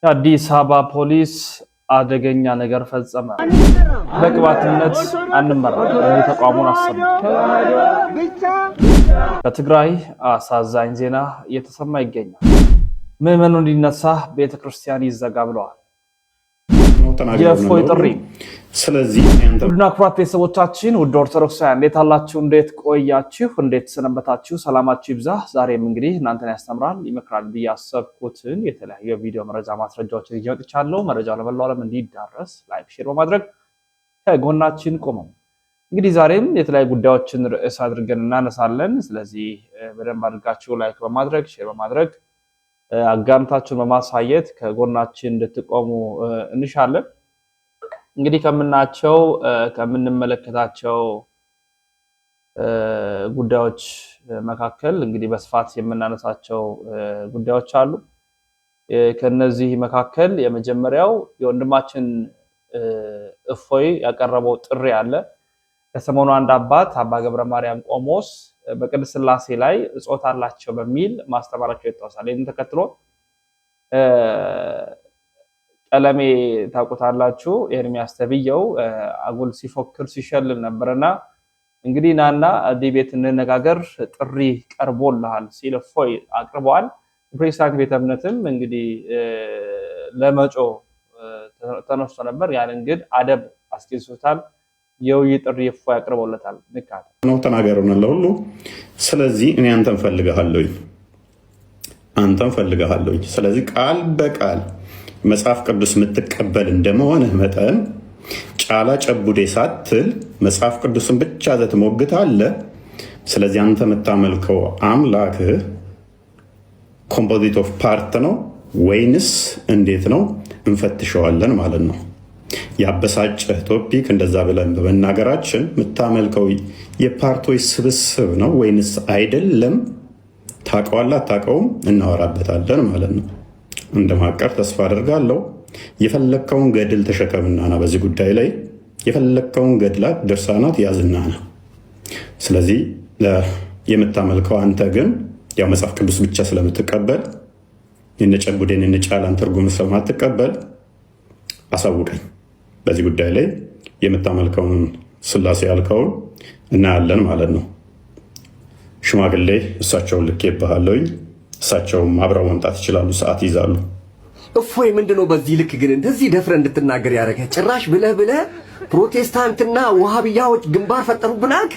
አዲስ አበባ ፖሊስ አደገኛ ነገር ፈጸመ። በቅባትነት አንመራም ተቋሙን አሰምቷል። ከትግራይ አሳዛኝ ዜና እየተሰማ ይገኛል። ምዕመኑ እንዲነሳ ቤተክርስቲያን ይዘጋ ብለዋል። የእፎይ ጥሪ። ስለዚህ ውድና ክቡራት ቤተሰቦቻችን ውድ ኦርቶዶክሳውያን እንዴት አላችሁ? እንዴት ቆያችሁ? እንዴት ሰነበታችሁ? ሰላማችሁ ይብዛ። ዛሬም እንግዲህ እናንተን ያስተምራል ይመክራል ብዬ ያሰብኩትን የተለያዩ ቪዲዮ መረጃ ማስረጃዎችን ይዤ መጥቻለሁ። መረጃው ለመላው ዓለም እንዲዳረስ ላይክ፣ ሼር በማድረግ ከጎናችን ቆመው እንግዲህ ዛሬም የተለያዩ ጉዳዮችን ርዕስ አድርገን እናነሳለን። ስለዚህ በደንብ አድርጋችሁ ላይክ በማድረግ ሼር በማድረግ አጋንታችሁን በማሳየት ከጎናችን እንድትቆሙ እንሻለን። እንግዲህ ከምናቸው ከምንመለከታቸው ጉዳዮች መካከል እንግዲህ በስፋት የምናነሳቸው ጉዳዮች አሉ። ከነዚህ መካከል የመጀመሪያው የወንድማችን እፎይ ያቀረበው ጥሪ አለ። ከሰሞኑ አንድ አባት አባ ገብረ ማርያም ቆሞስ በቅድስት ሥላሴ ላይ ጾታ አላቸው በሚል ማስተማራቸው ይታወሳል። ይህን ተከትሎ ቀለሜ ታውቁታላችሁ፣ ኤርሚያስ ተብየው አጉል ሲፎክር ሲሸልም ነበርና እንግዲህ ናና እዚህ ቤት እንነጋገር ጥሪ ቀርቦልሃል ሲል እፎይ አቅርበዋል። ፕሬዝዳንት ቤተ እምነትም እንግዲህ ለመጮ ተነስቶ ነበር። ያንን ግን አደብ አስገዝቶታል። የውይይት ጥሪ እፎይ አቅርቦለታል። ንካት ነው ተናገሩና ለሁሉ። ስለዚህ እኔ አንተን ፈልግሃለሁኝ። ስለዚህ ቃል በቃል መጽሐፍ ቅዱስ የምትቀበል እንደመሆንህ መጠን ጫላ ጨቡዴ ሳትል መጽሐፍ ቅዱስን ብቻ ትሞግታለህ። ስለዚህ አንተ የምታመልከው አምላክህ ኮምፖዚት ኦፍ ፓርት ነው ወይንስ እንዴት ነው? እንፈትሸዋለን ማለት ነው። ያበሳጨህ ቶፒክ እንደዛ ብለን በመናገራችን የምታመልከው የፓርቶች ስብስብ ነው ወይንስ አይደለም? ታውቀዋለህ አታውቀውም? እናወራበታለን ማለት ነው። እንደማቀር ተስፋ አደርጋለሁ። የፈለግከውን ገድል ተሸከምናና በዚህ ጉዳይ ላይ የፈለግከውን ገድላት ድርሳናት ያዝናና። ስለዚህ የምታመልከው አንተ ግን ያው መጽሐፍ ቅዱስ ብቻ ስለምትቀበል የነጨቡዴን የነጫላን ትርጉም ስለማትቀበል አሳውቀኝ። በዚህ ጉዳይ ላይ የምታመልከውን ሥላሴ ያልከውን እናያለን ማለት ነው። ሽማግሌ እሳቸውን ልኬብሃለሁኝ። እሳቸውም አብረው መምጣት ይችላሉ፣ ሰዓት ይዛሉ። እፎይ ምንድነው በዚህ ልክ ግን እንደዚህ ደፍረ እንድትናገር ያደረገ? ጭራሽ ብለህ ፕሮቴስታንትና ውሃብያዎች ግንባር ፈጠሩብናል።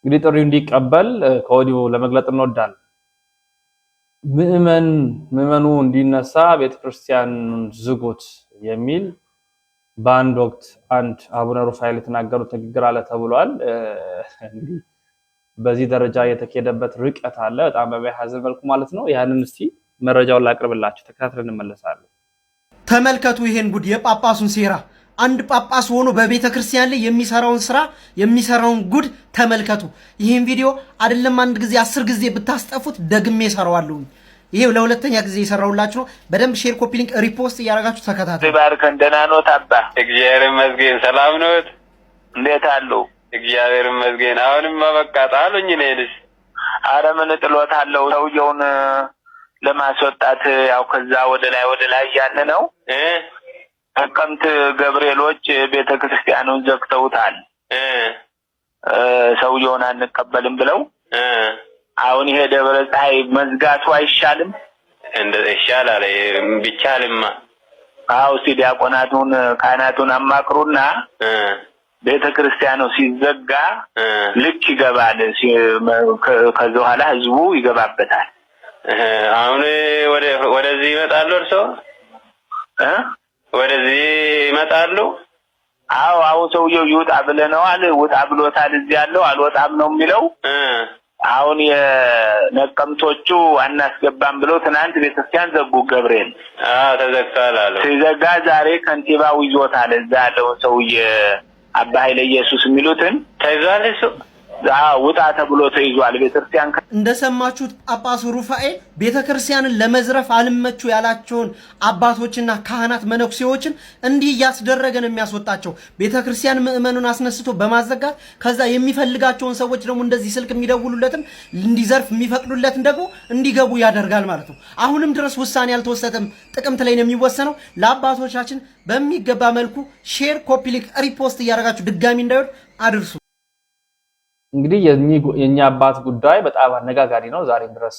እንግዲህ ጥሪው እንዲቀበል ከወዲሁ ለመግለጥ እንወዳለን። ምዕመኑ እንዲነሳ ቤተክርስቲያኑን ዝጉት የሚል በአንድ ወቅት አንድ አቡነ ሩፋኤል የተናገሩት ንግግር አለ ተብሏል። እንግዲህ በዚህ ደረጃ የተኬደበት ርቀት አለ፣ በጣም በሚያሳዝን መልኩ ማለት ነው። ያንን እስቲ መረጃውን ላቅርብላችሁ፣ ተከታትለን እንመለሳለን። ተመልከቱ ይሄን ጉድ፣ የጳጳሱን ሴራ። አንድ ጳጳስ ሆኖ በቤተ ክርስቲያን ላይ የሚሰራውን ስራ የሚሰራውን ጉድ ተመልከቱ። ይህን ቪዲዮ አይደለም አንድ ጊዜ 10 ጊዜ ብታስጠፉት ደግሜ እሰራዋለሁ። ይሄው ለሁለተኛ ጊዜ እየሰራሁላችሁ ነው። በደንብ ሼር፣ ኮፒ ሊንክ፣ ሪፖስት እያደረጋችሁ ተከታተሉ። ባርከን ደህና ኖት አባ? እግዚአብሔር ይመስገን። ሰላም ኖት? እንዴት አሉ? እግዚአብሔር ይመስገን። አሁንም በቃ ጣሉኝ ነይልስ። አረ ምን ጥሎት አለው? ሰውየውን ለማስወጣት ያው ከዛ ወደ ላይ ያን ነው። ተቀምት ገብርኤሎች ቤተክርስቲያኑን ዘግተውታል። ሰውየውን አንቀበልም ብለው አሁን ይሄ ደብረ ፀሐይ መዝጋቱ አይሻልም? እንደ ይሻላል ቢቻልማ። አው ዲያቆናቱን ካህናቱን አማክሩና ቤተክርስቲያኑ ሲዘጋ ልክ ይገባል። ከዛ በኋላ ህዝቡ ይገባበታል። አሁን ወደዚህ ይመጣሉ። እርሶ ወደዚህ ይመጣሉ? አው ሰውየው ይውጣ ብለነዋል። ውጣ ብሎታል። እዚህ ያለው አልወጣም ነው የሚለው። አሁን የነቀምቶቹ አናስገባም ብለው ትናንት ቤተክርስቲያን ዘጉ። ገብርኤል ተዘግቷል አሉ። ሲዘጋ ዛሬ ከንቲባው ይዞታል። እዛ ያለው ሰውዬ አባ ኃይለ ኢየሱስ የሚሉትን ተይዟል። እሱ ውጣ ተብሎ ተይዟል። ቤተክርስቲያን እንደሰማችሁት ጳጳሱ ሩፋኤል ቤተክርስቲያንን ለመዝረፍ አልመቹ ያላቸውን አባቶችና ካህናት መነኩሴዎችን እንዲህ እያስደረገ ነው የሚያስወጣቸው። ቤተክርስቲያን ምእመኑን አስነስቶ በማዘጋት ከዛ የሚፈልጋቸውን ሰዎች ደግሞ እንደዚህ ስልክ የሚደውሉለትን እንዲዘርፍ የሚፈቅዱለትን ደግሞ እንዲገቡ ያደርጋል ማለት ነው። አሁንም ድረስ ውሳኔ ያልተወሰነም ጥቅምት ላይ ነው የሚወሰነው። ለአባቶቻችን በሚገባ መልኩ ሼር፣ ኮፒ ሊንክ፣ ሪፖስት እያደረጋችሁ ድጋሚ እንዳይወድ አድርሱ። እንግዲህ የኛ አባት ጉዳይ በጣም አነጋጋሪ ነው። ዛሬም ድረስ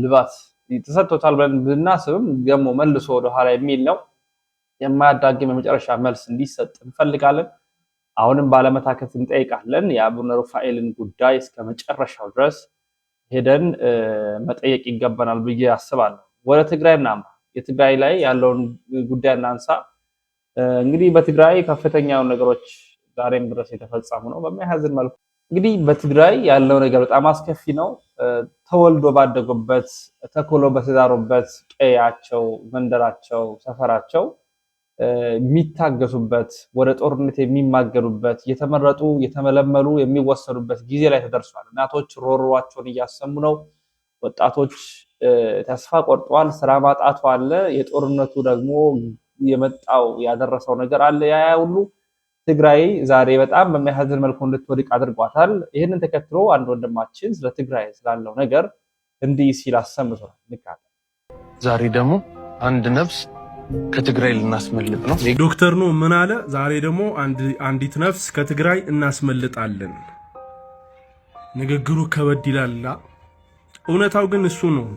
ልባት ተሰጥቶታል ብለን ብናስብም ደግሞ መልሶ ወደ ኋላ የሚል ነው። የማያዳግም የመጨረሻ መልስ እንዲሰጥ እንፈልጋለን። አሁንም ባለመታከት እንጠይቃለን። የአቡነ ሩፋኤልን ጉዳይ እስከ መጨረሻው ድረስ ሄደን መጠየቅ ይገባናል ብዬ አስባለሁ። ወደ ትግራይ እናምራ። የትግራይ ላይ ያለውን ጉዳይ እናንሳ። እንግዲህ በትግራይ ከፍተኛ ነገሮች ዛሬም ድረስ የተፈጸሙ ነው በሚያሳዝን መልኩ። እንግዲህ በትግራይ ያለው ነገር በጣም አስከፊ ነው። ተወልዶ ባደጉበት ተኮሎ በተዳሩበት ቀያቸው፣ መንደራቸው፣ ሰፈራቸው የሚታገሱበት ወደ ጦርነት የሚማገዱበት የተመረጡ የተመለመሉ የሚወሰዱበት ጊዜ ላይ ተደርሷል። እናቶች ሮሮዋቸውን እያሰሙ ነው። ወጣቶች ተስፋ ቆርጠዋል። ስራ ማጣቱ አለ። የጦርነቱ ደግሞ የመጣው ያደረሰው ነገር አለ። ያ ሁሉ ትግራይ ዛሬ በጣም በሚያሳዝን መልኩ እንድትወድቅ አድርጓታል። ይህንን ተከትሎ አንድ ወንድማችን ስለ ትግራይ ስላለው ነገር እንዲህ ሲል አሰምቷል። ዛሬ ደግሞ አንድ ነፍስ ከትግራይ ልናስመልጥ ነው። ዶክተር ነው ምን አለ? ዛሬ ደግሞ አንዲት ነፍስ ከትግራይ እናስመልጣለን። ንግግሩ ከበድ ይላልና እውነታው ግን እሱ ነው።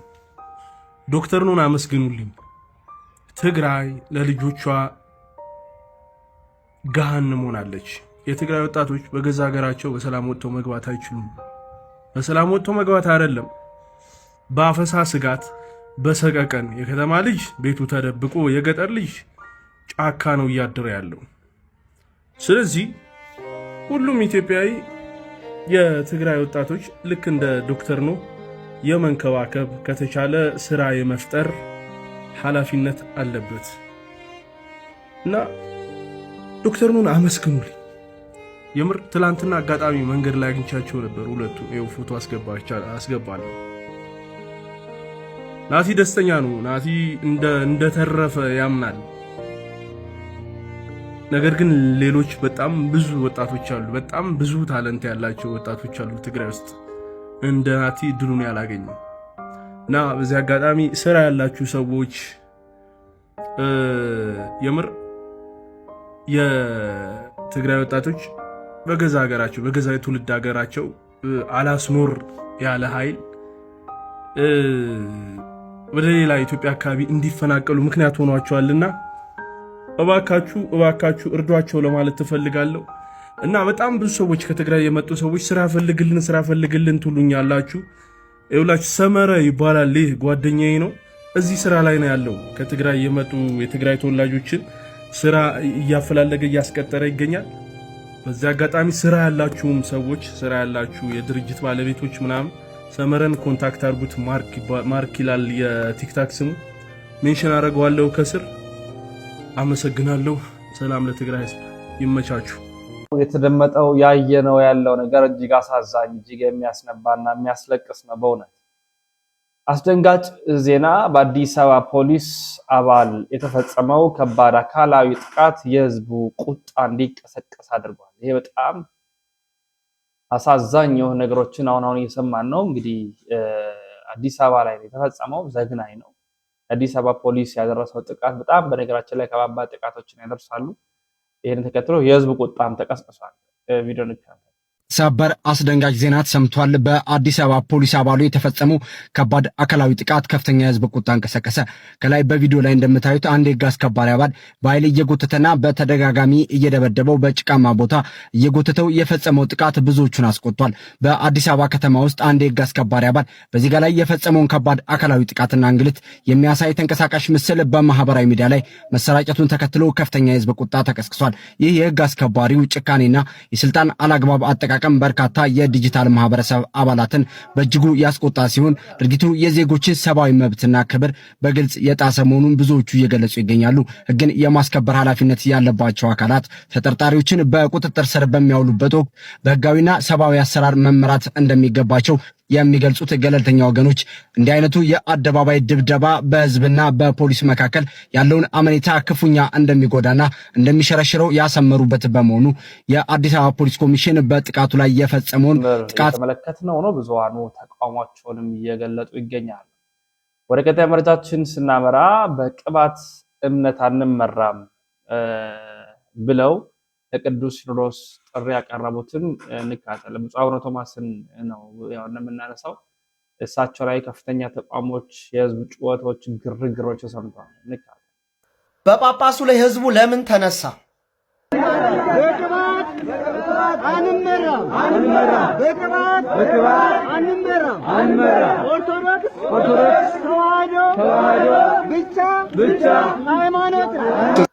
ዶክተር ነውን አመስግኑልኝ። ትግራይ ለልጆቿ ገሃነም ሆናለች። የትግራይ ወጣቶች በገዛ ሀገራቸው በሰላም ወጥተው መግባት አይችሉም። በሰላም ወጥተው መግባት አይደለም፣ በአፈሳ ስጋት፣ በሰቀቀን የከተማ ልጅ ቤቱ ተደብቆ የገጠር ልጅ ጫካ ነው እያደረ ያለው። ስለዚህ ሁሉም ኢትዮጵያዊ የትግራይ ወጣቶች ልክ እንደ ዶክተር ነው የመንከባከብ ከተቻለ ስራ የመፍጠር ኃላፊነት አለበት እና ዶክተር ኑን አመስግኑልኝ። የምር ትላንትና አጋጣሚ መንገድ ላይ አግኝቻቸው ነበር። ሁለቱ ይኸው ፎቶ አስገባለሁ። ናቲ ደስተኛ ነው። ናቲ እንደተረፈ ያምናል። ነገር ግን ሌሎች በጣም ብዙ ወጣቶች አሉ፣ በጣም ብዙ ታለንት ያላቸው ወጣቶች አሉ ትግራይ ውስጥ እንደ ናቲ ድሉን ያላገኙ እና በዚህ አጋጣሚ ስራ ያላችሁ ሰዎች የምር የትግራይ ወጣቶች በገዛ ሀገራቸው በገዛ የትውልድ ሀገራቸው አላስኖር ያለ ኃይል ወደ ሌላ ኢትዮጵያ አካባቢ እንዲፈናቀሉ ምክንያት ሆኗቸዋልና እባካችሁ እርዷቸው ለማለት ትፈልጋለሁ። እና በጣም ብዙ ሰዎች ከትግራይ የመጡ ሰዎች ስራ ፈልግልን ትሉኛላችሁ። ይኸውላችሁ ሰመረ ይባላል፣ ይህ ጓደኛዬ ነው። እዚህ ስራ ላይ ነው ያለው። ከትግራይ የመጡ የትግራይ ተወላጆችን ስራ እያፈላለገ እያስቀጠረ ይገኛል። በዚህ አጋጣሚ ስራ ያላችሁም ሰዎች ስራ ያላችሁ የድርጅት ባለቤቶች ምናምን ሰመረን ኮንታክት አድርጉት። ማርክ ይላል የቲክታክ ስሙ፣ ሜንሽን አደርገዋለሁ ከስር። አመሰግናለሁ። ሰላም ለትግራይ ህዝብ፣ ይመቻችሁ። የተደመጠው ያየነው ያለው ነገር እጅግ አሳዛኝ፣ እጅግ የሚያስነባና የሚያስለቅስ ነው በእውነት። አስደንጋጭ ዜና በአዲስ አበባ ፖሊስ አባል የተፈጸመው ከባድ አካላዊ ጥቃት የህዝቡ ቁጣ እንዲቀሰቀስ አድርጓል። ይሄ በጣም አሳዛኝ የሆኑ ነገሮችን አሁን እየሰማን ነው። እንግዲህ አዲስ አበባ ላይ የተፈጸመው ዘግናኝ ነው። አዲስ አበባ ፖሊስ ያደረሰው ጥቃት በጣም በነገራችን ላይ ከባባድ ጥቃቶችን ያደርሳሉ። ይሄን ተከትሎ የህዝቡ ቁጣም ተቀስቅሷል። ቪዲዮ ንካታ ሰበር አስደንጋጭ ዜና ተሰምቷል። በአዲስ አበባ ፖሊስ አባሉ የተፈጸመው ከባድ አካላዊ ጥቃት ከፍተኛ የህዝብ ቁጣ እንቀሰቀሰ። ከላይ በቪዲዮ ላይ እንደምታዩት አንድ የህግ አስከባሪ አባል በኃይል እየጎተተና በተደጋጋሚ እየደበደበው በጭቃማ ቦታ እየጎተተው የፈጸመው ጥቃት ብዙዎቹን አስቆጥቷል። በአዲስ አበባ ከተማ ውስጥ አንድ የህግ አስከባሪ አባል በዚህ ላይ የፈጸመውን ከባድ አካላዊ ጥቃትና እንግልት የሚያሳይ ተንቀሳቃሽ ምስል በማህበራዊ ሚዲያ ላይ መሰራጨቱን ተከትሎ ከፍተኛ የህዝብ ቁጣ ተቀስቅሷል። ይህ የህግ አስከባሪው ጭካኔና የስልጣን አላግባብ አጠቃቀም መጠቀም በርካታ የዲጂታል ማህበረሰብ አባላትን በእጅጉ ያስቆጣ ሲሆን ድርጊቱ የዜጎችን ሰብአዊ መብትና ክብር በግልጽ የጣሰ መሆኑን ብዙዎቹ እየገለጹ ይገኛሉ። ሕግን የማስከበር ኃላፊነት ያለባቸው አካላት ተጠርጣሪዎችን በቁጥጥር ስር በሚያውሉበት ወቅት በህጋዊና ሰብአዊ አሰራር መመራት እንደሚገባቸው የሚገልጹት ገለልተኛ ወገኖች እንዲህ አይነቱ የአደባባይ ድብደባ በህዝብና በፖሊስ መካከል ያለውን አመኔታ ክፉኛ እንደሚጎዳና እንደሚሸረሽረው ያሰመሩበት በመሆኑ የአዲስ አበባ ፖሊስ ኮሚሽን በጥቃቱ ላይ የፈጸመውን ጥቃት ተመለከትነው ነው። ብዙሃኑ ተቃውሟቸውንም እየገለጹ ይገኛሉ። ወደ ቀጣይ መረጃችን ስናመራ በቅባት እምነት አንመራም ብለው ለቅዱስ ሲኖዶስ ጥሪ ያቀረቡትን እንካተል ብፁዕ አቡነ ቶማስን ነው ያው እንደምናነሳው። እሳቸው ላይ ከፍተኛ ተቃውሞች፣ የህዝብ ጩኸቶች፣ ግርግሮች ተሰምተዋል። እንካተል በጳጳሱ ላይ ህዝቡ ለምን ተነሳ? በቅባት አንመራም፣ በቅባት አንመራም። ኦርቶዶክስ ተዋህዶ ብቻ ሃይማኖት ነው።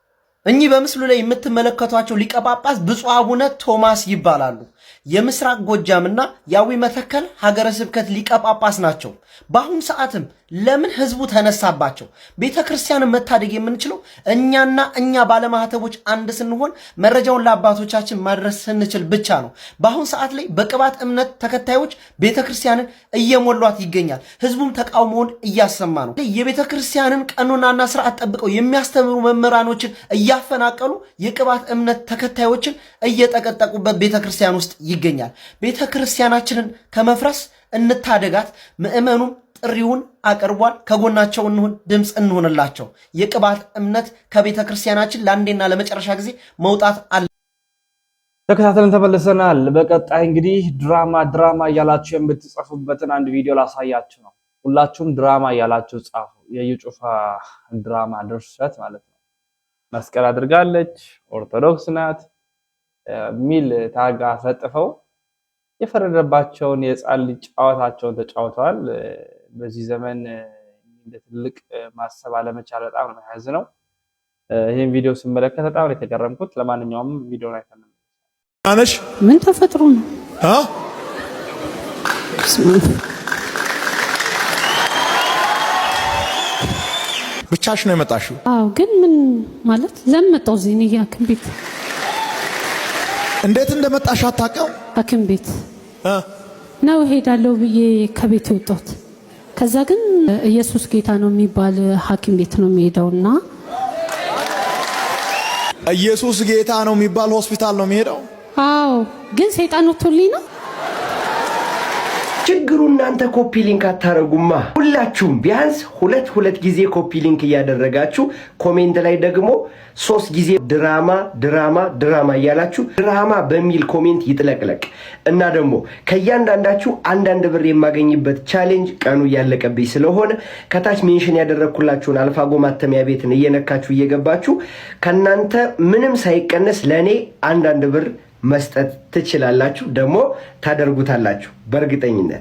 እኚህ በምስሉ ላይ የምትመለከቷቸው ሊቀ ጳጳስ ብፁዕ አቡነ ቶማስ ይባላሉ። የምስራቅ ጎጃምና የአዊ መተከል ሀገረ ስብከት ሊቀ ጳጳስ ናቸው። በአሁኑ ሰዓትም ለምን ህዝቡ ተነሳባቸው? ቤተክርስቲያንን መታደግ የምንችለው እኛና እኛ ባለማህተቦች አንድ ስንሆን መረጃውን ለአባቶቻችን ማድረስ ስንችል ብቻ ነው። በአሁኑ ሰዓት ላይ በቅባት እምነት ተከታዮች ቤተክርስቲያንን እየሞሏት ይገኛል። ህዝቡም ተቃውሞውን እያሰማ ነው። የቤተክርስቲያንን ቀኖናና ስርዓት ጠብቀው የሚያስተምሩ መምህራኖችን እያፈናቀሉ የቅባት እምነት ተከታዮችን እየጠቀጠቁበት ቤተክርስቲያን ውስጥ ይገኛል። ቤተክርስቲያናችንን ከመፍረስ እንታደጋት። ምዕመኑም ጥሪውን አቅርቧል። ከጎናቸው እንሁን፣ ድምፅ እንሆንላቸው። የቅባት እምነት ከቤተክርስቲያናችን ለአንዴና ለመጨረሻ ጊዜ መውጣት አለ። ተከታተልን ተመልሰናል። በቀጣይ እንግዲህ ድራማ እያላችሁ የምትጽፉበትን አንድ ቪዲዮ ላሳያችሁ ነው። ሁላችሁም ድራማ እያላችሁ ጻፉ። የኢዩ ጩፋ ድራማ ድርሰት ማለት ነው። መስቀል አድርጋለች፣ ኦርቶዶክስ ናት ሚል ታጋ አስለጥፈው የፈረደባቸውን የሕፃን ልጅ ጨዋታቸውን ተጫውተዋል። በዚህ ዘመን እንደ ትልቅ ማሰብ አለመቻል በጣም ነው የሚያሳዝነው። ይህን ቪዲዮ ስመለከት በጣም ነው የተገረምኩት። ለማንኛውም ቪዲዮን አይተን አነሽ ምን ተፈጥሮ ነው? ብቻሽ ነው የመጣሽው? አዎ፣ ግን ምን ማለት ለምመጣው እዚህ ሐኪም ቤት እንዴት እንደመጣሽ አታውቂው? ሐኪም ቤት ነው ሄዳለሁ ብዬ ከቤት የወጣሁት። ከዛ ግን ኢየሱስ ጌታ ነው የሚባል ሐኪም ቤት ነው የሚሄደውና ኢየሱስ ጌታ ነው የሚባል ሆስፒታል ነው የሚሄደው? አዎ፣ ግን ሰይጣን ወጥቶልኝ ነው። ችግሩ እናንተ ኮፒ ሊንክ አታረጉማ። ሁላችሁም ቢያንስ ሁለት ጊዜ ኮፒ ሊንክ እያደረጋችሁ ኮሜንት ላይ ደግሞ 3 ጊዜ ድራማ እያላችሁ ድራማ በሚል ኮሜንት ይጥለቅለቅ እና ደግሞ ከእያንዳንዳችሁ አንዳንድ ብር የማገኝበት ቻሌንጅ ቀኑ እያለቀብኝ ስለሆነ ከታች ሜንሽን ያደረግኩላችሁን አልፋጎ ማተሚያ ቤትን እየነካችሁ እየገባችሁ ከናንተ ምንም ሳይቀነስ ለኔ አንዳንድ ብር መስጠት ትችላላችሁ፣ ደግሞ ታደርጉታላችሁ በእርግጠኝነት።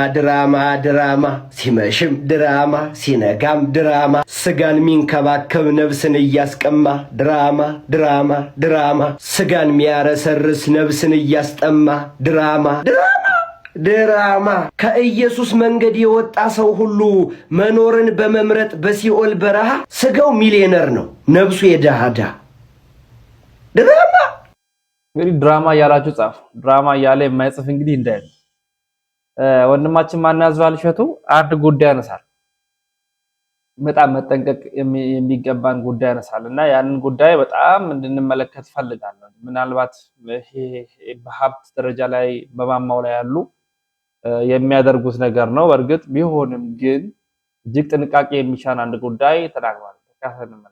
ድራማ ሲመሽም ድራማ ሲነጋም ድራማ ስጋን ሚንከባከብ ነፍስን እያስቀማ ድራማ ስጋን ሚያረሰርስ ነፍስን እያስጠማ ድራማ ከኢየሱስ መንገድ የወጣ ሰው ሁሉ መኖርን በመምረጥ በሲኦል በረሃ ስጋው ሚሊዮነር ነው፣ ነፍሱ የደሃዳ ድራማ። እንግዲህ ድራማ እያላችሁ ጻፉ። ድራማ እያለ የማይጽፍ እንግዲህ እንዳይ ወንድማችን ማናዝዋል እሸቱ አንድ ጉዳይ ያነሳል። በጣም መጠንቀቅ የሚገባን ጉዳይ ያነሳል እና ያንን ጉዳይ በጣም እንድንመለከት ፈልጋለሁ። ምናልባት ይሄ በሀብት ደረጃ ላይ በማማው ላይ ያሉ የሚያደርጉት ነገር ነው። በእርግጥ ቢሆንም ግን እጅግ ጥንቃቄ የሚሻን አንድ ጉዳይ ተናግሯል። ተካተልን።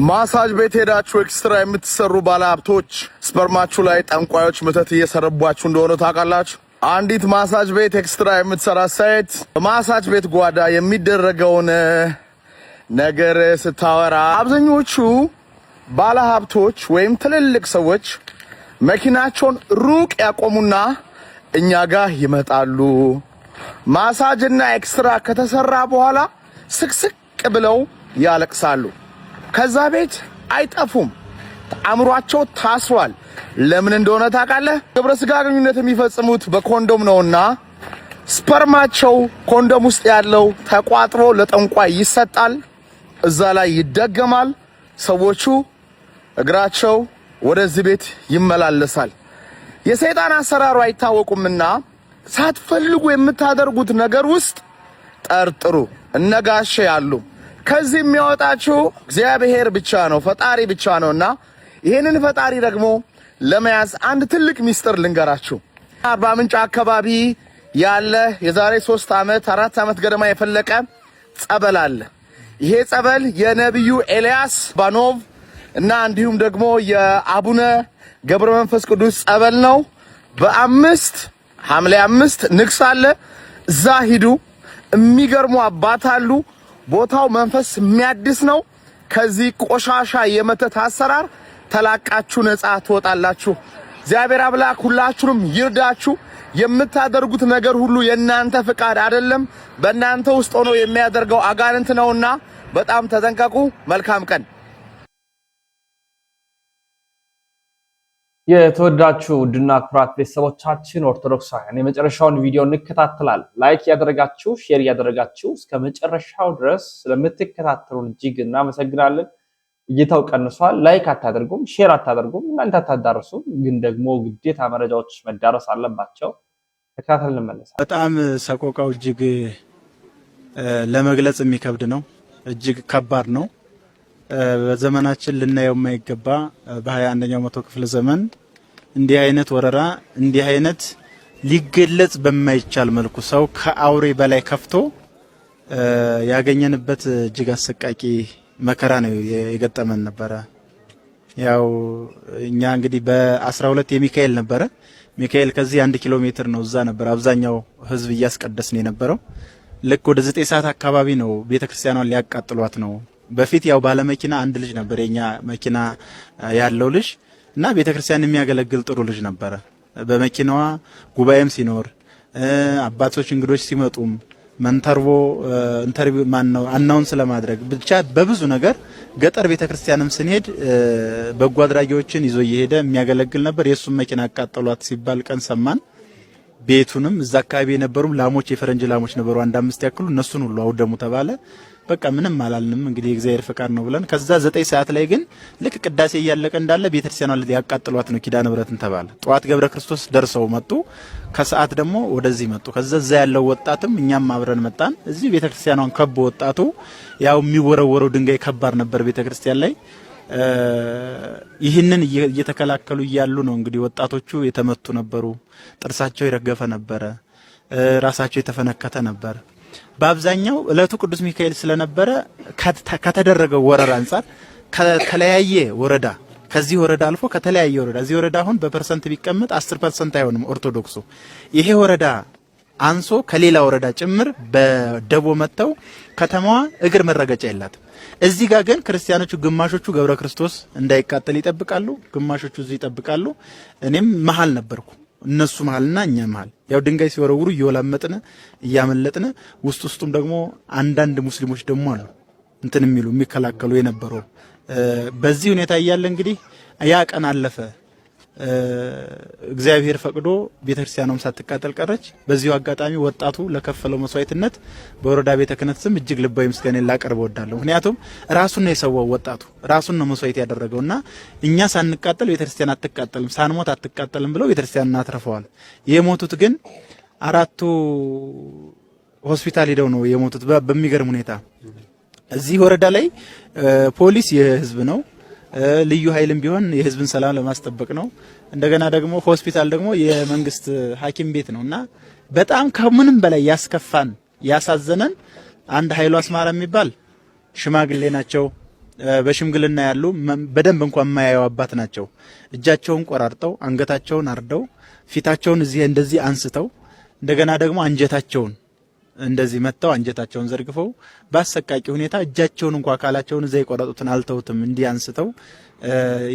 ማሳጅ ቤት ሄዳችሁ ኤክስትራ የምትሰሩ ባለሀብቶች ስፐርማችሁ ላይ ጠንቋዮች መተት እየሰረቧችሁ እንደሆነ ታውቃላችሁ። አንዲት ማሳጅ ቤት ኤክስትራ የምትሰራ ሴት በማሳጅ ቤት ጓዳ የሚደረገውን ነገር ስታወራ አብዛኞቹ ባለሀብቶች ወይም ትልልቅ ሰዎች መኪናቸውን ሩቅ ያቆሙና እኛ ጋር ይመጣሉ። ማሳጅና ኤክስትራ ከተሰራ በኋላ ስቅስቅ ብለው ያለቅሳሉ። ከዛ ቤት አይጠፉም። አእምሯቸው ታስሯል። ለምን እንደሆነ ታውቃለህ? ግብረ ስጋ ግንኙነት የሚፈጽሙት በኮንዶም ነውና ስፐርማቸው ኮንዶም ውስጥ ያለው ተቋጥሮ ለጠንቋይ ይሰጣል። እዛ ላይ ይደገማል። ሰዎቹ እግራቸው ወደዚህ ቤት ይመላለሳል። የሰይጣን አሰራሩ አይታወቁምና ሳትፈልጉ የምታደርጉት ነገር ውስጥ ጠርጥሩ። እነጋሼ ያሉ ከዚህ የሚያወጣችሁ እግዚአብሔር ብቻ ነው፣ ፈጣሪ ብቻ ነውና ይሄንን ፈጣሪ ደግሞ ለመያዝ አንድ ትልቅ ሚስጥር ልንገራችሁ። አርባ ምንጭ አካባቢ ያለ የዛሬ 3 ዓመት 4 ዓመት ገደማ የፈለቀ ጸበል አለ። ይሄ ጸበል የነብዩ ኤልያስ ባኖቭ እና እንዲሁም ደግሞ የአቡነ ገብረ መንፈስ ቅዱስ ጸበል ነው። ሐምሌ 5 ንግስ አለ። እዛ ሂዱ። የሚገርሙ አባት አሉ። ቦታው መንፈስ የሚያድስ ነው። ከዚህ ቆሻሻ የመተት አሰራር ተላቃችሁ ነፃ ትወጣላችሁ። እግዚአብሔር አምላክ ሁላችሁንም ይርዳችሁ። የምታደርጉት ነገር ሁሉ የእናንተ ፍቃድ አይደለም፣ በእናንተ ውስጥ ሆኖ የሚያደርገው አጋንንት ነውና በጣም ተጠንቀቁ። መልካም ቀን። የተወዳችሁ ውድና ክቡራት ቤተሰቦቻችን ኦርቶዶክሳውያን የመጨረሻውን ቪዲዮ እንከታተላል። ላይክ ያደረጋችሁ ሼር ያደረጋችሁ እስከ መጨረሻው ድረስ ስለምትከታተሉን እጅግ እናመሰግናለን። እይታው ቀንሷል። ላይክ አታደርጉም፣ ሼር አታደርጉም፣ እናንተ አታዳርሱም። ግን ደግሞ ግዴታ መረጃዎች መዳረስ አለባቸው። ተከታተል እንመለሳለን። በጣም ሰቆቃው እጅግ ለመግለጽ የሚከብድ ነው። እጅግ ከባድ ነው። በዘመናችን ልናየው የማይገባ በ21ኛው መቶ ክፍለ ዘመን እንዲህ አይነት ወረራ እንዲህ አይነት ሊገለጽ በማይቻል መልኩ ሰው ከአውሬ በላይ ከፍቶ ያገኘንበት እጅግ አሰቃቂ መከራ ነው የገጠመን ነበረ። ያው እኛ እንግዲህ በ12 የሚካኤል ነበረ። ሚካኤል ከዚህ 1 ኪሎ ሜትር ነው። እዛ ነበር አብዛኛው ህዝብ እያስቀደስን የነበረው። ልክ ወደ 9 ሰዓት አካባቢ ነው ቤተክርስቲያኗን ሊያቃጥሏት ነው። በፊት ያው ባለ መኪና አንድ ልጅ ነበር፣ የኛ መኪና ያለው ልጅ እና ቤተክርስቲያን የሚያገለግል ጥሩ ልጅ ነበረ። በመኪናዋ ጉባኤም ሲኖር አባቶች እንግዶች ሲመጡም መንተርቦ ኢንተርቪው ማነው አናውንስ ለማድረግ ብቻ በብዙ ነገር ገጠር ቤተክርስቲያንም ስንሄድ በጎ አድራጊዎችን ይዞ እየሄደ የሚያገለግል ነበር። የሱም መኪና አቃጠሏት ሲባል ቀን ሰማን። ቤቱንም እዛ አካባቢ የነበሩም ላሞች የፈረንጅ ላሞች ነበሩ 1-5 ያክሉ እነሱን ሁሉ አውደሙ ተባለ። በቃ ምንም አላልንም እንግዲህ እግዚአብሔር ፍቃድ ነው ብለን ከዛ 9 ሰዓት ላይ ግን ልክ ቅዳሴ እያለቀ እንዳለ ቤተክርስቲያኗን ያቃጥሏት ነው ኪዳነ ምሕረትን ተባለ። ጠዋት ገብረ ክርስቶስ ደርሰው መጡ። ከሰዓት ደግሞ ወደዚህ መጡ። ከዛ እዛ ያለው ወጣትም እኛም አብረን መጣን። እዚህ ቤተክርስቲያኗን ከቦ ወጣቱ ያው የሚወረወረው ድንጋይ ከባድ ነበር ቤተክርስቲያን ላይ። ይህንን እየተከላከሉ እያሉ ነው እንግዲህ ወጣቶቹ የተመቱ ነበሩ። ጥርሳቸው ይረገፈ ነበረ። ራሳቸው የተፈነከተ ነበር። በአብዛኛው እለቱ ቅዱስ ሚካኤል ስለነበረ ከተደረገው ወረራ አንፃር ከተለያየ ወረዳ ከዚህ ወረዳ አልፎ ከተለያየ ወረዳ እዚህ ወረዳ አሁን በፐርሰንት ቢቀመጥ 10% አይሆንም ኦርቶዶክሱ። ይሄ ወረዳ አንሶ ከሌላ ወረዳ ጭምር በደቦ መተው ከተማዋ እግር መረገጫ የላትም። እዚህ ጋር ግን ክርስቲያኖቹ ግማሾቹ ገብረ ክርስቶስ እንዳይቃጠል ይጠብቃሉ፣ ግማሾቹ እዚህ ይጠብቃሉ። እኔም መሃል ነበርኩ እነሱ መሃልና እኛ መሃል ያው ድንጋይ ሲወረውሩ እየወላመጥነ እያመለጥነ ውስጡም ደግሞ አንዳንድ ሙስሊሞች ደግሞ አሉ እንትን የሚሉ የሚከላከሉ የነበሩ። በዚህ ሁኔታ እያለ እንግዲህ ያ ቀን አለፈ። እግዚአብሔር ፈቅዶ ቤተክርስቲያኗም ሳትቃጠል ቀረች። በዚሁ አጋጣሚ ወጣቱ ለከፈለው መስዋዕትነት በወረዳ ቤተ ክህነት ስም እጅግ ልባዊ ምስጋና ላቀርብ እወዳለሁ። ምክንያቱም ራሱን ነው የሰዋው፣ ወጣቱ ራሱን ነው መስዋዕት ያደረገውና እኛ ሳንቃጠል ቤተክርስቲያን አትቃጠልም፣ ሳንሞት አትቃጠልም ብለው ቤተክርስቲያንን አትርፈዋል። የሞቱት ግን 4ቱ ሆስፒታል ሄደው ነው የሞቱት። በሚገርም ሁኔታ እዚህ ወረዳ ላይ ፖሊስ የህዝብ ነው፣ ልዩ ኃይልም ቢሆን የህዝብን ሰላም ለማስጠበቅ ነው። እንደገና ደግሞ ሆስፒታል ደግሞ የመንግስት ሐኪም ቤት ነውና በጣም ከምንም በላይ ያስከፋን ያሳዘነን አንድ ኃይሉ አስማራ የሚባል ሽማግሌ ናቸው። በሽምግልና ያሉ በደንብ እንኳን የማያዩ አባት ናቸው። እጃቸውን ቆራርጠው አንገታቸውን አርደው ፊታቸውን እዚህ እንደዚህ አንስተው እንደገና ደግሞ አንጀታቸውን እንደዚህ መተው አንጀታቸውን ዘርግፈው በአሰቃቂ ሁኔታ እጃቸውን እንኳን አካላቸውን እዛ የቆረጡትን አልተውትም እንዲህ አንስተው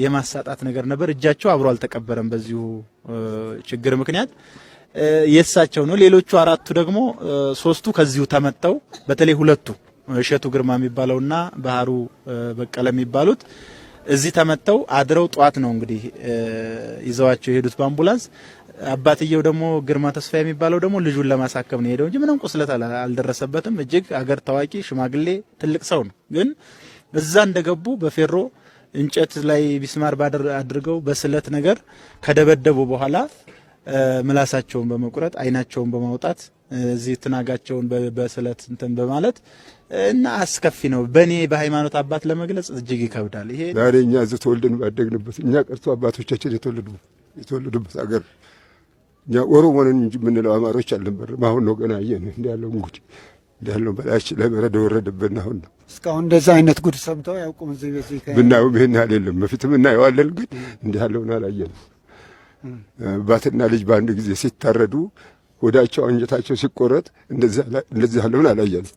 የማሳጣት ነገር ነበር። እጃቸው አብሮ አልተቀበረም በዚሁ ችግር ምክንያት የሳቸው ነው። ሌሎቹ 4ቱ ደግሞ 3ቱ ከዚሁ ተመተው በተለይ 2ቱ እሸቱ ግርማ የሚባለውና ባህሩ በቀለ የሚባሉት እዚህ ተመተው አድረው ጧት ነው እንግዲህ ይዘዋቸው የሄዱት በአምቡላንስ። አባትየው ደግሞ ግርማ ተስፋ የሚባለው ደግሞ ልጁን ለማሳከም ነው ሄደው እንጂ ምንም ቁስለት አልደረሰበትም። እጅግ አገር ታዋቂ ሽማግሌ ትልቅ ሰው ነው። ግን እዛ እንደገቡ በፌሮ እንጨት ላይ ቢስማር አድርገው በስለት ነገር ከደበደቡ በኋላ ምላሳቸውን በመቁረጥ አይናቸውን በማውጣት እዚህ ትናጋቸውን በስለት እንትን በማለት እና አስከፊ ነው። በኔ በሃይማኖት አባት ለመግለጽ እጅግ ይከብዳል። ይሄ ዛሬ እኛ እዚህ ተወልደን ባደግንበት እኛ ቀርቶ አባቶቻችን የተወለዱበት ሀገር እኛ ኦሮሞንን እንጂ የምንለው አማሮች አልነበረም። አሁን ነው ገና አየን እንዲያለው ጉድ እንዲያለው በላያችን ላይ በረዶ ወረደብን። አሁን ነው እስካሁን እንደዛ አይነት ጉድ ሰምተው ያውቁም። እዚህ በዚህ ብናየው ይሄን አይደለም በፊትም እናየዋለን፣ ግን እንዲያለውን አላየንም። አባትና ልጅ በአንድ ጊዜ ሲታረዱ ወዳቸው አንጀታቸው ሲቆረጥ እንደዚህ ያለውን አላየንም።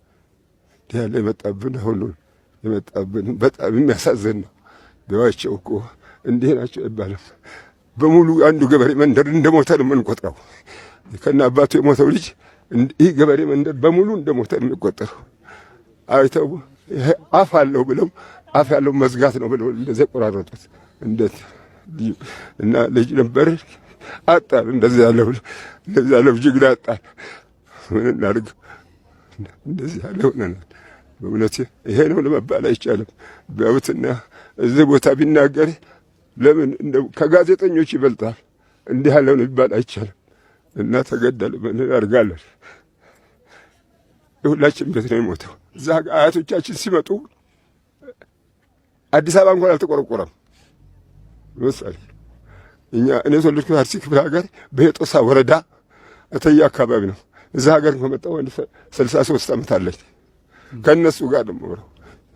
እንዲህ ያለ የመጣብን አሁን ነው የመጣብን። በጣም የሚያሳዝን ነው። ቢዋቸው እኮ እንዲህ ናቸው አይባልም። በሙሉ አንዱ ገበሬ መንደር እንደሞተ ነው የምንቆጥረው። ከና አባቱ የሞተው ልጅ ይህ ገበሬ መንደር በሙሉ እንደሞተ ነው የሚቆጠረው። አይተው ይሄ አፍ አለው ብለው አፍ ያለው መዝጋት ነው ብለው እንደዚህ ቆራረጡት። እንዴት እና ልጅ ነበር አጣን። እንደዚህ ያለው ጅግና አጣን። ምን እናድርግ? እንደዚህ ያለው ሆነናል። በእውነት ይሄ ነው ለመባል አይቻልም። ቢያዩትና እዚህ ቦታ ቢናገር ለምን ከጋዜጠኞች ይበልጣል። እንዲህ ያለው ነው ይባል አይቻልም። እና ተገደለ ምን እናደርጋለን? ሁላችን ቤት ነው የሞተው። እዛ አያቶቻችን ሲመጡ አዲስ አበባ እንኳን አልተቆረቆረም። ለምሳሌ እኔ ተወለድኩት አርሲ ክፍለ ሀገር በሄጦሳ ወረዳ እተያ አካባቢ ነው። እዛ ሀገር ከመጣሁ 63 ዓመት አለኝ። ከነሱ ጋር ነው የምኖረው።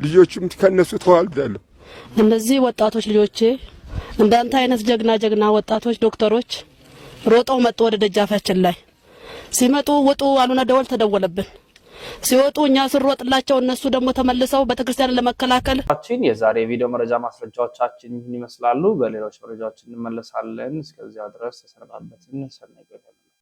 ልጆቹም ከነሱ ተዋልዳለሁ። እነዚህ ወጣቶች ልጆቼ እንዳንተ አይነት ጀግና ወጣቶች ዶክተሮች ሮጠው መጡ ወደ ደጃፋችን ላይ ሲመጡ ውጡ አሉና ደወል ተደወለብን። ሲወጡ እኛ ስንሮጥላቸው እነሱ ደግሞ ተመልሰው ቤተክርስቲያን ለመከላከል የዛሬ ቪዲዮ መረጃ ማስረጃዎቻችን ይመስላሉ። በሌሎች መረጃዎች እንመለሳለን። እስከዚያ ድረስ ተሰናበትን። ሰናይ